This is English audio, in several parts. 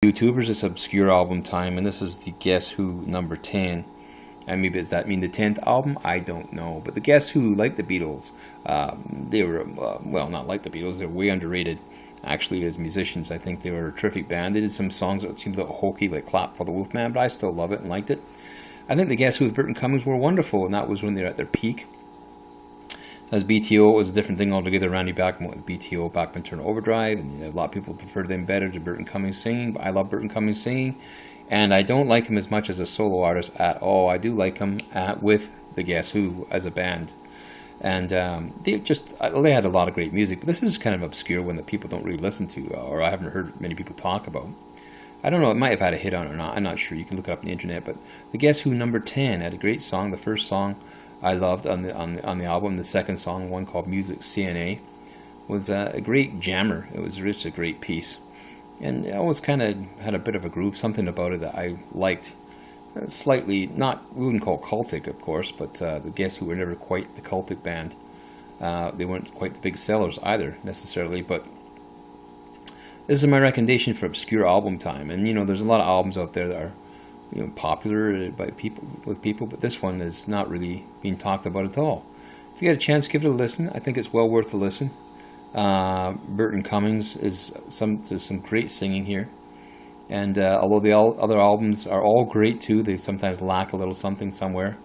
YouTubers, it's Obscure album time, and this is the Guess Who number 10. And maybe does that mean the 10th album? I don't know. But the Guess Who, like the Beatles, they were, well, not like the Beatles, they're way underrated. Actually, as musicians, I think they were a terrific band. They did some songs that seemed a little hokey, like Clap for the Wolfman, but I still love it and liked it. I think the Guess Who with Burton Cummings were wonderful, and that was when they were at their peak. As BTO, it was a different thing altogether. Randy Bachman with BTO, Bachman turned Overdrive, and a lot of people prefer them better to Burton Cummings singing, but I love Burton Cummings singing, and I don't like him as much as a solo artist at all. I do like him with the Guess Who as a band, and they had a lot of great music, but this is kind of obscure one that people don't really listen to, or I haven't heard many people talk about. I don't know, it might have had a hit on it or not, I'm not sure, you can look it up on the internet, but the Guess Who number 10 had a great song. The first song I loved on the album. The second song, one called Music CNA, was a great jammer. It was just a great piece, and it always kind of had a bit of a groove, something about it that I liked. Slightly, we wouldn't call it cultic, of course, but the Guess Who were never quite the cultic band. They weren't quite the big sellers either, necessarily, but this is my recommendation for Obscure album time. And there's a lot of albums out there that are popular by people, but this one is not really being talked about at all. If you get a chance, give it a listen. I think it's well worth the listen. Burton Cummings there's some great singing here, and although the other albums are all great too, they sometimes lack a little something somewhere.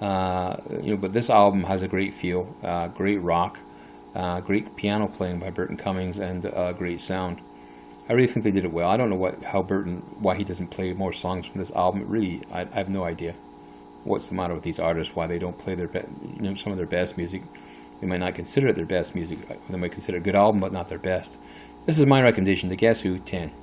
But this album has a great feel, great rock, great piano playing by Burton Cummings, and great sound. I really think they did it well. I don't know why he doesn't play more songs from this album. Really, I have no idea what's the matter with these artists, why they don't play some of their best music. They might not consider it their best music. They might consider it a good album, but not their best. This is my recommendation, the Guess Who 10.